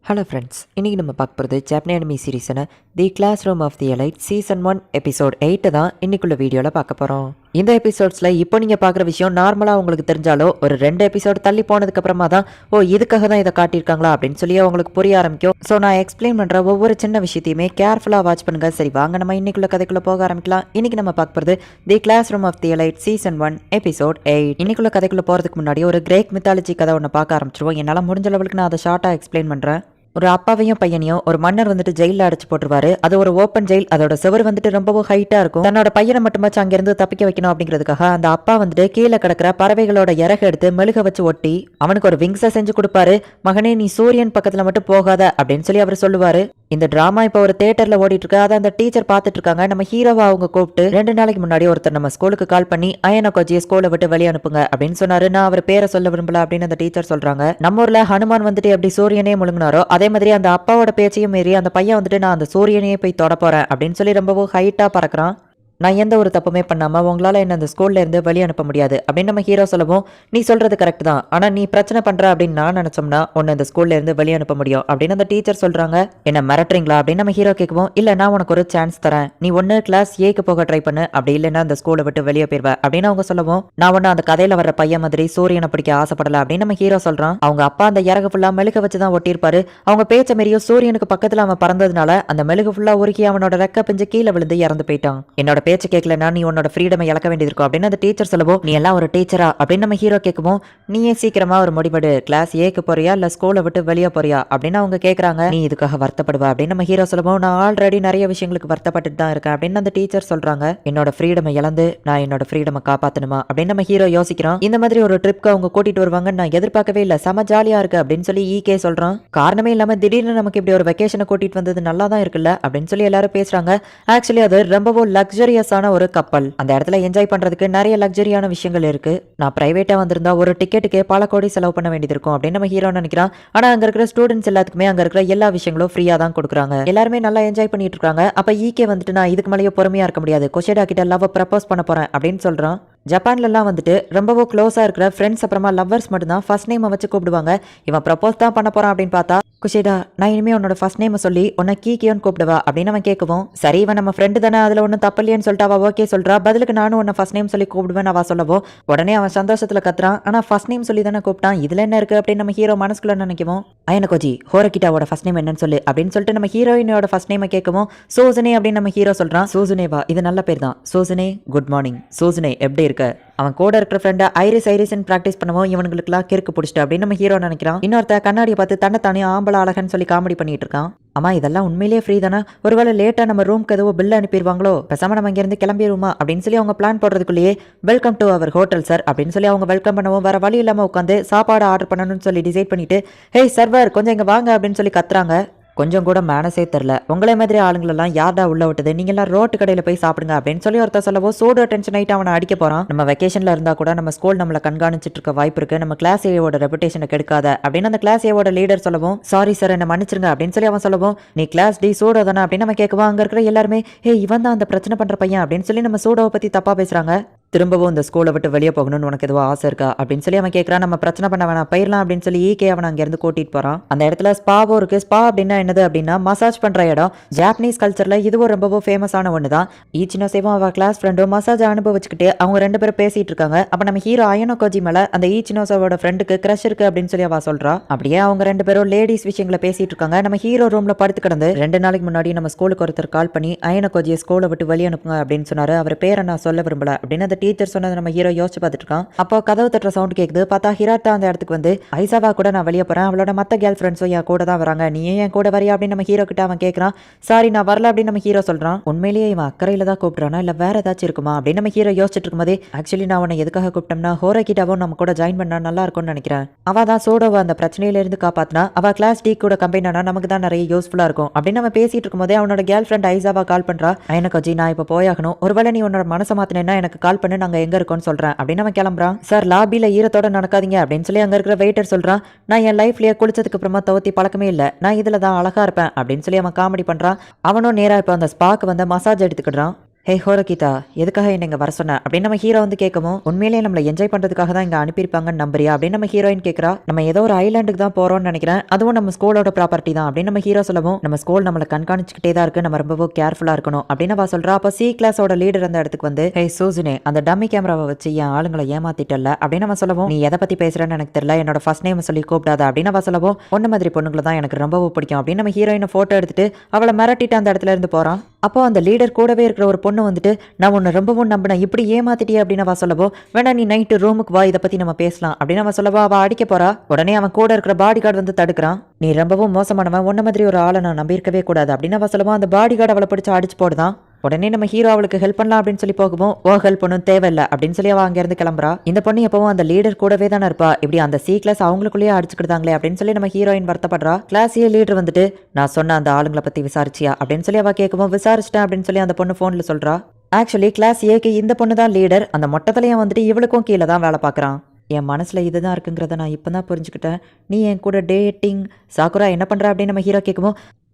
Hello friends, இன்றைக்கி நம்ம பார்க்க போகிறது ஜாப்பனி அனிமி சீரீஸான the classroom of the elite season 1 episode 8 தான் இன்னைக்குள்ள வீடியோவில் பார்க்க போகிறோம். இந்த எபிசோட்ஸில் இப்போ நீங்கள் பார்க்குற விஷயம் நார்மலாக உங்களுக்கு தெரிஞ்சாலோ ஒரு 2 எபிசோடு தள்ளி போனதுக்கப்புறமா தான் இதுக்காக தான் இதை காட்டியிருக்காங்களா அப்படின்னு சொல்லி உங்களுக்கு புரிய ஆரம்பிக்கும். ஸோ நான் எக்ஸ்பிளைன் பண்ணுற ஒவ்வொரு சின்ன விஷயத்தையுமே கேர்ஃபுல்லாக வாட்ச் பண்ணுங்கள். சரி வாங்க நம்ம இன்னைக்குள்ள கதைக்குள்ளே போக ஆரம்பிக்கலாம். இன்றைக்கி நம்ம பார்க்க போகிறது the classroom of the elite season 1 episode 8. இன்னைக்குள்ள கதைக்குள்ளே போகிறதுக்கு முன்னாடி ஒரு கிரேக் மித்தாலஜி கதை ஒன்று பார்க்க ஆரம்பிச்சிருவோம். என்னால் முடிஞ்ச லெவலுக்கு நான் அதை ஷார்ட்டாக எக்ஸ்பிளைன் பண்ணுறேன். ஒரு அப்பாவையும் பையனையும் ஒரு மன்னர் வந்துட்டு ஜெயில அடைச்சு போட்டுருவாரு. அது ஒரு ஓப்பன் ஜெயில். அதோட சுவர் வந்துட்டு ரொம்பவும் ஹைட்டா இருக்கும். தன்னோட பையனை மட்டுமாச்சும் அங்கிருந்து தப்பிக்க வைக்கணும் அப்படிங்கிறதுக்காக அந்த அப்பா வந்துட்டு கீழே கிடக்கிற பறவைகளோட இறக எடுத்து மெழுக வச்சு ஒட்டி அவனுக்கு ஒரு விங்ஸை செஞ்சு கொடுப்பாரு. மகனே, நீ சூரியன் பக்கத்துல மட்டும் போகாத அப்படின்னு சொல்லி அவர் சொல்லுவாரு. இந்த டிராமா இப்போ ஒரு தியேட்டர்ல ஓடிட்டு இருக்கு. அதை அந்த டீச்சர் பார்த்துட்டு இருக்காங்க. நம்ம ஹீரோவா அவங்க கூப்பிட்டு 2 நாளைக்கு முன்னாடி ஒருத்தர் நம்ம ஸ்கூலுக்கு கால் பண்ணி அயன கோஜியை ஸ்கூலை விட்டு வெளியே அனுப்புங்க அப்படின்னு சொன்னாரு. நான் அவர் பேரை சொல்ல விரும்பல அப்படின்னு அந்த டீச்சர் சொல்றாங்க. நம்ம ஊர்ல ஹனுமான் வந்துட்டு எப்படி சூரியனே முழுங்கினாரோ அதே மாதிரி அந்த அப்பாவோட பேச்சையும் மீறி அந்த பையன் வந்துட்டு நான் அந்த சூரியனையே போய் தொட போறேன் அப்படின்னு சொல்லி ரொம்பவும் ஹைட்டா பறக்குறான். நான் எந்த ஒரு தப்புமே பண்ணாமல் உங்களால் என்ன அந்த ஸ்கூல்ல இருந்து வெளியே அனுப்ப முடியாது அப்படின்னு நம்ம ஹீரோ சொல்லவும், நீ சொல்றது கரெக்ட் தான், ஆனால் நீ பிரச்சனை பண்ற அப்படின்னு நான் நினைச்சோம்னா உன்னை இந்த ஸ்கூல்ல இருந்து வெளியே அனுப்ப முடியும் அப்படின்னு அந்த டீச்சர் சொல்றாங்க. என்ன மிரட்டுறீங்களா அப்படின்னு நம்ம ஹீரோ கேட்கவும், இல்லை நான் உனக்கு ஒரு சான்ஸ் தரேன், நீ ஒன்று கிளாஸ் ஏக்கு போக ட்ரை பண்ணு, அப்படி இல்லைன்னா அந்த ஸ்கூலை விட்டு வெளியே போயிருவேன் அப்படின்னு அவங்க சொல்லவும், நான் ஒன்று அந்த கதையில வர்ற பையன் மாதிரி சூரியனை பிடிக்க ஆசைப்படல அப்படின்னு நம்ம ஹீரோ சொல்றான். அவங்க அப்பா அந்த இறகு ஃபுல்லா மெழுக வச்சு தான் ஒட்டியிருப்பாரு. அவங்க பேச்ச மாரியும் சூரியனுக்கு பக்கத்துல அவன் பறந்ததுனால அந்த மெழுகு ஃபுல்லா உருக்கி அவனோட ரெக்க பிஞ்சு கீழே விழுந்து இறந்து போயிட்டான். என்னோட பேச்சு கேட்கலன்னா நீ உன்னோட ஃப்ரீடமை இழக்க வேண்டியிருக்கும் அப்படின்னு அந்த டீச்சர் சொல்லவோ, நீ எல்லாம் ஒரு டீச்சரா அப்படின்னு நம்ம ஹீரோ கேட்கவும், நீயே சீக்கிரமா ஒரு முடிவெடு, கிளாஸ் ஏக்கு போறியா இல்ல ஸ்கூலை விட்டு வெளியே போறியா அப்படின்னு அவங்க கேட்கறாங்க. நீ இதுக்காக வருத்தப்படுவா அப்படின்னு நம்ம ஹீரோ சொல்லவும், நான் ஆல்ரெடி நிறைய விஷயங்களுக்கு வருத்தப்பட்டு தான் இருக்கேன் அப்படின்னு அந்த டீச்சர் சொல்றாங்க. என்னோட ஃப்ரீடமை இழந்து நான் என்னோட ஃப்ரீடமை காப்பாத்தணுமா அப்படின்னு நம்ம ஹீரோ யோசிக்கிறான். இந்த மாதிரி ஒரு ட்ரிப்க்கு அவங்க கூட்டிட்டு வருவாங்க நான் எதிர்பார்க்கவே இல்லை, செம ஜாலியா இருக்கு அப்படின்னு சொல்லி ஈகே சொல்றான். காரணமே இல்லாம திடீர்னு நமக்கு இப்படி ஒரு வெக்கேஷனை கூட்டிட்டு வந்தது நல்லா தான் இருக்குல்ல அப்படின்னு சொல்லி எல்லாரும் பேசுறாங்க. ஆக்சுவலி அது ரொம்பவும் லக்ஸரியஸான ஒரு கப்பல். அந்த இடத்துல என்ஜாய் பண்றதுக்கு நிறைய லக்ஸரியான விஷயங்கள் இருக்கு. நான் பிரைவேட்டா வந்திருந்தா ஒரு டிக்கெட்டுக்கு பல கோடி செலவு பண்ண வேண்டியது இருக்கும் அப்படின்னு நம்ம ஹீரோ நினைக்கிறான். ஆனா அங்க இருக்கிற ஸ்டூடெண்ட்ஸ் எல்லாத்துக்குமே அங்க இருக்கிற எல்லா விஷயங்களும் ஃப்ரீயா தான் கொடுக்குறாங்க. எல்லாருமே நல்லா என்ஜாய் பண்ணிட்டு இருக்காங்க. அப்ப ஈகே வந்துட்டு நான் இதுக்கு மேலேயே பொறுமையா இருக்க முடியாது, கொஷேடா கிட்ட லவ் ப்ரப்போஸ் பண்ண போறேன் அப்படின்னு சொல்றான். ஜப்பான்லாம் வந்துட்டு ரொம்பவும் க்ளோஸா இருக்கிற ஃப்ரெண்ட்ஸ் அப்புறமா லவ்வர்ஸ் மட்டும் தான் ஃபர்ஸ்ட் நேம் வச்சு கூப்பிடுவாங்க. இவன் ப்ரப்போஸ் தான் பண்ண போறான் அப்படின்னு பார்த்தா, குஷேடா நான் இனிமே உன்னோட ஃபர்ஸ்ட் நேம் சொல்லி உன்னை கீக்கியோன்னு கூப்பிடுவா அப்படின்னு அவன் கேட்கவும், சரி இவன் நம்ம ஃப்ரெண்டு தானே, அதுல ஒன்றும் தப்பில்லையேன்னு சொல்லிட்டு அவ ஓகே சொல்றா. பதிலுக்கு நானும் உன்னை ஃபர்ஸ்ட் நேம் சொல்லி கூப்பிடுவேன் அவ சொல்லவும், உடனே அவன் சந்தோஷத்துல கத்துறான். ஆனா ஃபர்ஸ்ட் நேம் சொல்லி தானே கூப்பிட்டான், இதுல என்ன இருக்கு அப்படின்னு நம்ம ஹீரோ மனசுக்குள்ள நினைக்கவும், அயன கோஜி ஹோரகிட்டாவோட ஃபர்ஸ்ட் நேம் என்னன்னு சொல்லு அப்படின்னு சொல்லிட்டு நம்ம ஹீரோயினோட ஃபர்ஸ்ட் நேமை கேட்கவும், சூசனே அப்படின்னு நம்ம ஹீரோ சொல்றான். சூசனேவா, இது நல்ல பேர் தான், சூசனே குட் மார்னிங், சூசனே எப்படி இருக்க. அவன் கூட இருக்கிற ஃப்ரெண்டை ஐரிஸ் பிராக்டிஸ் பண்ணவும் இவனுங்களுக்குலாம் கிறுக்கு பிடிச்சிட்டு அப்படின்னு நம்ம ஹீரோ நினைக்கிறான். இன்னொருத்த கண்ணாடியை பார்த்து தன்னை ஆம்பளை அழகன்னு சொல்லி காமெடி பண்ணிட்டு இருக்கான். அம்மா இதெல்லாம் உண்மையிலேயே ஃப்ரீ தானே, ஒருவேளை லேட்டா நம்ம ரூம்க்கு ஏதோ பில் அனுப்பிடுவாங்களோ, பேசாம நம்ம இங்க இருந்து கிளம்பிடுவோமா அப்படின்னு சொல்லி அவங்க பிளான் போடுறதுக்குள்ளேயே, welcome to our hotel sir அப்படின்னு சொல்லி அவங்க வெல்கம் பண்ணவும் வேற வழி இல்லாம உட்காந்து சாப்பாடு ஆர்டர் பண்ணணும்னு சொல்லி டிசைட் பண்ணிட்டு, ஹேய் சர்வர் கொஞ்சம் இங்க வாங்க அப்படின்னு சொல்லி கத்துறாங்க. கொஞ்சம் கூட மேனஸே தெரில, உங்களே மாதிரி ஆளுங்களெல்லாம் யார்டா உள்ள விட்டது, நீங்க எல்லாம் ரோட்டு கடையில் போய் சாப்பிடுங்க அப்படின்னு சொல்லி ஒருத்தர் சொல்லவோ, சூடு டென்ஷன் ஆயிட்டு அவனை அடிக்க போறான். நம்ம வெக்கேஷன்ல இருந்தா கூட நம்ம ஸ்கூல் நம்மளை கண்காணிச்சிட்டு இருக்க வாய்ப்பு இருக்கு, நம்ம கிளாஸ் ஏவோட ரெபுடேஷனை கெடுக்காத அப்படின்னு அந்த கிளாஸ் ஏவோட லீடர் சொல்லவும், சாரி சார் என்ன மன்னிச்சிருங்க அப்படின்னு சொல்லி அவன் சொல்லவும், நீ கிளாஸ் டி சூடோ தானே அப்படின்னு நம்ம கேட்கவும், அங்க இருக்கிற எல்லாருமே ஹே இவன் தான் அந்த பிரச்சனை பண்ற பையன் அப்படின்னு சொல்லி நம்ம சூடோவை பத்தி தப்பா பேசுறாங்க. திரும்பவும் இந்த ஸ்கூலை விட்டு வெளியே போகணும்னு உனக்கு எதுவும் ஆசை இருக்கா அப்படின்னு சொல்லி அவன் கேட்கறான். நம்ம பிரச்சனை பண்ண வேணாம் போயிடலாம் அப்படின்னு சொல்லி ஈகே அவன் அங்கேருந்து கூட்டிட்டு போறான். அந்த இடத்துல ஸ்பாவும் இருக்கு. ஸ்பா அப்படின்னா என்னது அப்படின்னா மசாஜ் பண்ற இடம். ஜாப்பனீஸ் கல்ச்சர்ல இதுவும் ரொம்பவும் ஃபேமஸான ஒன்று தான். ஈச்சினோசேவும் அவ கிளாஸ் ஃப்ரெண்டும் மசாஜ் அனுபவிச்சுக்கிட்டு அவங்க 2 பேரும் பேசிட்டு இருக்காங்க. அப்ப நம்ம ஹீரோ அயனோ கோஜி மேல அந்த ஈச்சினோசோவோட ஃப்ரெண்டுக்கு கிரஷ் இருக்கு அப்படின்னு சொல்லி அவ சொல்றா. அப்படியே அவங்க 2 பேரும் லேடிஸ் விஷயங்களை பேசிட்டு இருக்காங்க. நம்ம ஹீரோ ரூம்ல படுத்து கிடந்து 2 நாளைக்கு முன்னாடி நம்ம ஸ்கூலுக்கு ஒருத்தர் கால் பண்ணி அயனோ கோஜியை ஸ்கூலை விட்டு வெளியே அனுப்புங்க அப்படின்னு சொன்னாரு. அவர் பேரை நான் சொல்ல விரும்பல அப்படின்னு அந்த டீச்சர் சொன்னது நம்ம ஹீரோ யோசிச்சு பார்த்துட்டு இருக்கான். அப்போ கதவு தட்டுற சவுண்ட் கேக்குது. பார்த்தா ஹிராட்டா அந்த இடத்துக்கு வந்து, ஐசாவா கூட நான் வெளியே போறேன், அவளோட மத்த கேர்ள் ஃப்ரெண்ட்ஸும் என் கூட தான் வராங்க, நீ ஏன் கூட வரியா அப்படின்னு நம்ம ஹீரோ கிட்ட அவன் கேட்கறான். சாரி நான் வரல அப்படின்னு நம்ம ஹீரோ சொல்றான். உண்மையிலேயே இவன் அக்கறையில தான் கூப்பிடுறானா இல்ல வேற ஏதாச்சும் இருக்குமா அப்படின்னு நம்ம ஹீரோ யோசிச்சுட்டு இருக்கும்போதே, ஆக்சுவலி நான் உன்னை எதுக்காக கூப்பிட்டோம்னா ஹோரகிட்டாவும் நம்ம கூட ஜாயின் பண்ணா நல்லா இருக்கும்னு நினைக்கிறேன். அவ தான் சோடோவை அந்த பிரச்சனையில இருந்து காப்பாத்தினா, அவ கிளாஸ் டி கூட கம்பைன் ஆனா நமக்கு தான் நிறைய யூஸ்ஃபுல்லா இருக்கும் அப்படின்னு அவன் பேசிட்டு இருக்கும்போதே அவனோட கேர்ள் ஃப்ரெண்ட் ஐசாவா கால் பண்றா. எனக்கு கோஜி நான் இப்போ போயாகணும், ஒருவேளை நீ உன்னோட மனசை மாத்தினா எனக்கு கால் பண்ணு, நாங்க எங்க இருக்கோம்னு சொல்றேன் அப்படின்னு அவன் கிளம்புறான். சார் லாபியில ஈரத்தோட நடக்காதீங்க அப்படின்னு சொல்லி அங்க இருக்கிற வெயிட்டர் சொல்றான். நான் என் லைஃப்லயே குளிச்சதுக்கு அப்புறமா தோத்தி பழக்கமே இல்லை, நான் இதுல தான் அழகா இருப்பேன் அப்படின்னு சொல்லி அவன் காமெடி பண்றான். அவனும் நேரா இப்போ அந்த ஸ்பாக்கு வந்து மசாஜ் எடுத்துக்கிடுறான். ஹே ஹோரகிதா, எதுக்காக என்ன இங்க வர சொன்ன அப்படின்னு நம்ம ஹீரோ வந்து கேட்கவும், உண்மையிலேயே நம்மள என்ஜாய் பண்றதுக்காக தான் இங்க அனுப்பியிருப்பாங்கன்னு நம்புறியா அப்படின்னு நம்ம ஹீரோயின் கேட்கறா. நம்ம ஏதோ ஒரு ஐலாண்டுக்கு தான் போறோம்னு நினைக்கிறேன், அதுவும் நம்ம ஸ்கூலோட ப்ராப்பர்ட்டி தான் அப்படின்னு நம்ம ஹீரோ சொல்லவும், நம்ம ஸ்கூல் நம்மள கண்காணிச்சுக்கிட்டே தான் இருக்கு, நம்ம ரொம்பவும் கேர்ஃபுல்லா இருக்கணும் அப்படின்னு அவ சொல்றா. அப்ப சி கிளாஸோட லீடர் அந்த இடத்துக்கு வந்து, ஹே சூசனே, அந்த டம்மி கேமராவை வச்சு என் ஆளுங்களை ஏமாத்திட்டல அப்படின்னு நம்ம சொல்லவும், நீ எதை பத்தி பேசுறேன்னு எனக்கு தெரியல, என்னோட ஃபர்ஸ்ட் நேம் சொல்லி கூப்பிடாத அப்படின்னு அவ சொல்லவும், ஒன்ன மாதிரி பொண்ணுங்களை தான் எனக்கு ரொம்பவும் பிடிக்கும் அப்படின்னு நம்ம ஹீரோயினை போட்டோ எடுத்துட்டு அவளை மிரட்டிட்டு அந்த இடத்துல இருந்து போறான். அப்போ அந்த லீடர் கூடவே இருக்கிற ஒரு பொண்ணு வந்துட்டு, நான் உன்னை ரொம்பவும் நம்பினேன், இப்படி ஏமாத்திட்டியே அப்படின்னு அவ சொல்லவோ, வேணா நீ நைட்டு ரூமுக்கு வா, இதை பத்தி நம்ம பேசலாம் அப்படின்னு அவ சொல்லவோ, அவ அடிக்க போறா. உடனே அவன் கூட இருக்கிற பாடி கார்டு வந்து தடுக்கிறான். நீ ரொம்பவும் மோசமானவன், உன்ன மாதிரி ஒரு ஆளை நான் நம்பியிருக்கவே கூடாது அப்படின்னு அவ சொல்லவோ, அந்த பாடி கார்டு அவளை பிடிச்சு அடிச்சு போடுதான். உடனே நம்ம ஹீரோ அவளுக்கு ஹெல்ப் பண்ணலாம் அப்படின்னு சொல்லி போகவும், ஓ ஹெல்ப் ஒன்றும் தேவையில்லை அப்படின்னு சொல்லி அவ அங்கேருந்து கிளம்புறா. இந்த பொண்ணு எப்பவும் அந்த லீடர் கூடவே தானே இருப்பா, இப்படி அந்த சி கிளாஸ் அவங்களுக்குள்ளேயே அடிச்சுக்கிட்டாங்களே அப்படின்னு சொல்லி நம்ம ஹீரோயின் வருத்தப்படுறா. கிளாஸே லீடர் வந்துட்டு, நான் சொன்ன அந்த ஆளுங்களை பத்தி விசாரிச்சியா அப்படின்னு சொல்லி அவ கேட்கவும், விசாரிச்சிட்டேன் அப்படின்னு சொல்லி அந்த பொண்ணு போன்ல சொல்றா. ஆக்சுவலி கிளாஸ் ஏக்கு இந்த பொண்ணு தான் லீடர், அந்த மொட்டத்திலையும் வந்துட்டு இவளுக்கும் கீழே தான் வேலை பார்க்குறான். என் மனசில் இதுதான் இருக்குங்கிறத நான் இப்போ தான் புரிஞ்சுக்கிட்டேன். நீ என் கூட டேட்டிங் சாக்குரா என்ன பண்ணுற அப்படின்னு நம்ம ஹீரோ கேட்கவும்,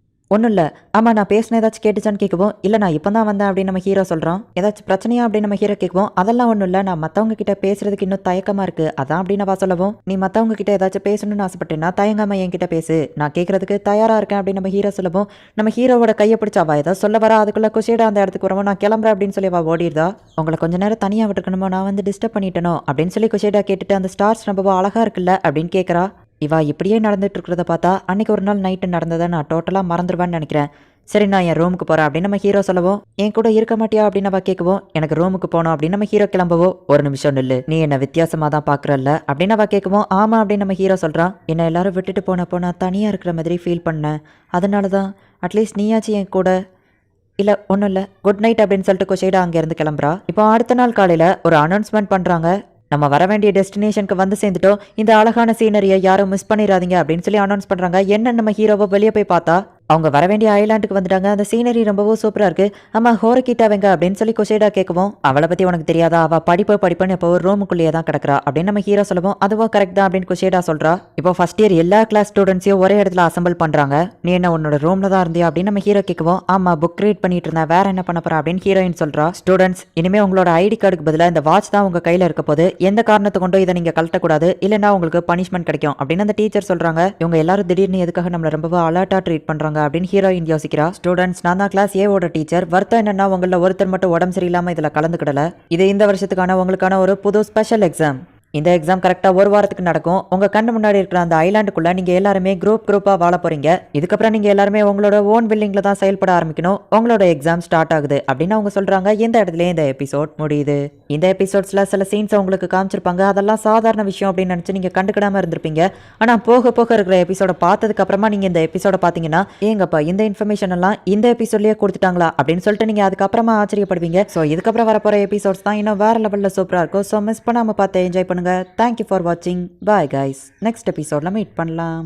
ஒன்றும் இல்லை, ஆமாம் நான் பேசின ஏதாச்சும் கேட்டுச்சான்னு கேட்கவும், இல்லை நான் இப்போ தான் வந்தேன் அப்படின்னு நம்ம ஹீரோ சொல்கிறான். ஏதாச்சும் பிரச்சனையா அப்படின்னு நம்ம ஹீரோ கேட்கவும், அதெல்லாம் ஒன்றும் இல்லை, நான் மற்றவங்க கிட்ட பேசுறதுக்கு இன்னும் தயக்கமாக இருக்குது, அதான் அப்படின்னு நான் சொல்லவும், நீ மற்றவங்க கிட்ட ஏதாச்சும் பேசணும்னு ஆசைப்பட்டேன்னா தயங்காமல் என்கிட்ட பேசு, நான் கேட்கறதுக்கு தயாராக இருக்கேன் அப்படின்னு நம்ம ஹீரோ சொல்லவும், நம்ம ஹீரோவோட கையை பிடிச்சாவா ஏதோ சொல்ல வரா. அதுக்குள்ளே குஷேடா அந்த இடத்துக்கு வரவும், நான் கிளம்புறேன் அப்படின்னு சொல்லி அவள் ஓடிடுதா. உங்களை கொஞ்ச நேரம் தனியாக விட்டுருக்கணுமோ, நான் வந்து டிஸ்டர்ப் பண்ணிட்டனோ அப்படின்னு சொல்லி குஷேடா கேட்டுட்டு, அந்த ஸ்டார்ஸ் ரொம்ப அழகாக இருக்குல்ல அப்படின்னு கேட்குறா. இவா இப்படியே நடந்துட்டு இருக்கிறத பார்த்தா அன்னைக்கு ஒரு நாள் நைட்டு நடந்ததை நான் டோட்டலாக மறந்துடுவேன்னு நினைக்கிறேன். சரி நான் என் ரூமுக்கு போகிறேன் அப்படின்னு நம்ம ஹீரோ சொல்லவும், என் கூட இருக்க மாட்டியா அப்படின்னு அவ கேட்கவும், எனக்கு ரூமுக்கு போனோம் அப்படின்னு நம்ம ஹீரோ கிளம்பவோ, ஒரு நிமிஷம் நில்லு, நீ என்ன வித்தியாசமாக தான் பார்க்குறல்ல அப்படின்னு அவ கேட்கவும், ஆமாம் அப்படின்னு நம்ம ஹீரோ சொல்கிறான். என்னை எல்லாரும் விட்டுட்டு போனப்போ நான் தனியாக இருக்கிற மாதிரி ஃபீல் பண்ணேன், அதனால தான் அட்லீஸ்ட் நீயாச்சும் என் கூட. இல்லை ஒன்றும் இல்லை, குட் நைட் அப்படின்னு சொல்லிட்டு கொஷைடா அங்கேருந்து கிளம்புறா. இப்போ அடுத்த நாள் காலையில் ஒரு அனௌன்ஸ்மெண்ட் பண்ணுறாங்க. நம்ம வர வேண்டிய டெஸ்டினேஷனுக்கு வந்து சேர்ந்துட்டோம், இந்த அழகான சீனரியை யாரும் மிஸ் பண்ணிடாதீங்க அப்படின்னு சொல்லி அனௌன்ஸ் பண்ணுறாங்க. என்ன நம்ம ஹீரோவை வெளியே போய் பார்த்தா அவங்க வர வேண்டிய ஐலாண்டுக்கு வந்துட்டாங்க. அந்த சீனரி ரொம்பவும் சூப்பராக இருக்கு. ஆமா ஹோரகிட்டா வெங்க அப்படின்னு சொல்லி கொஷேடா கேட்கவும், அவளை பற்றி உனக்கு தெரியாதா, அவள் படிப்புன்னு இப்போ ஒரு ரூமுக்குள்ளேயே தான் கிடக்குறா அப்படின்னு நம்ம ஹீரோ சொல்லவும், அதுவும் கரெக்ட் தான் அப்படின்னு கொஷேடா சொல்கிறா. இப்போ ஃபர்ஸ்ட் இயர் எல்லா கிளாஸ் ஸ்டூடெண்ட்ஸையும் ஒரே இடத்துல அசம்பிள் பண்ணுறாங்க. நீ என்ன உன்னோட ரூமில் தான் இருந்தியா அப்படின்னு நம்ம ஹீரோ கேட்கவும், ஆமாம் புக் ரீட் பண்ணிட்டு இருந்தேன், வேற என்ன பண்ண போறா அப்படின்னு ஹீரோயின் சொல்கிறா. ஸ்டூடெண்ட்ஸ் இனிமேல் உங்களோட ஐடி கார்டுக்கு பதிலாக இந்த வாட்ச் தான் உங்கள் கையில் இருக்க போது, எந்த காரணத்தை கொண்டோ இதை நீங்கள் கழட்டக்கூடாது, இல்லைன்னா உங்களுக்கு பனிஷ்மெண்ட் கிடைக்கும் அப்படின்னு அந்த டீச்சர் சொல்கிறாங்க. இவங்க எல்லாரும் திடீர்னு எதுக்காக நம்மளை ரொம்ப அலர்ட்டாக ட்ரீட் பண்ணுறாங்க அப்படின்னு ஹீரோயின் யோசிக்கிறா. ஸ்டூடெண்ட்ஸ் நான் தான் கிளாஸ் ஏவோட டீச்சர். வருத்தம் என்னன்னா உங்கள ஒருத்தர் மட்டும் உடம்பு சரியில்லாம இதுல கலந்துக்கிடல. இது இந்த வருஷத்துக்கான உங்களுக்கான ஒரு புது ஸ்பெஷல் எக்ஸாம். இந்த எக்ஸாம் கரெக்டாக ஒரு வாரத்துக்கு நடக்கும். உங்கள் கண்ணு முன்னாடி இருக்கிற அந்த ஐலாண்டுக்குள்ளே நீங்கள் எல்லாருமே குரூப்பாக வாழ போகிறீங்க. இதுக்கப்புறம் நீங்கள் எல்லாருமே உங்களோட ஓன் பில்டிங்கில் தான் செயல்பட ஆரம்பிக்கணும். உங்களோட எக்ஸாம் ஸ்டார்ட் ஆகுது அப்படின்னு அவங்க சொல்கிறாங்க. இந்த இடத்துல இந்த எபிசோட் முடியுது. இந்த எபிசோட்ஸில் சில சீன்ஸை உங்களுக்கு காமிச்சிருப்பாங்க. அதெல்லாம் சாதாரண விஷயம் அப்படின்னு நினச்சி நீங்கள் கண்டுக்கிடாமல் இருந்திருப்பீங்க. ஆனால் போக போக இருக்கிற எபிசோட பார்த்ததுக்கு அப்புறமா நீங்கள் இந்த எபிசோட பார்த்தீங்கன்னா, ஏங்கப்பா இந்த இன்ஃபர்மேஷன் எல்லாம் இந்த எபிசோட்லேயே கொடுத்துட்டாங்களா அப்படின்னு சொல்லிட்டு நீங்கள் அதுக்கப்புறமா ஆச்சரியப்படுவீங்க. ஸோ இதுக்கப்புறம் வரப்போகிற எபிசோட்ஸ் தான் இன்னும் வேறு லெவலில் சூப்பராக இருக்கும். ஸோ மிஸ் பண்ணாமல் பார்த்து என்ஜாய் பண்ணுங்க. Thank you for watching. Bye guys. Next episode la meet பண்ணலாம்.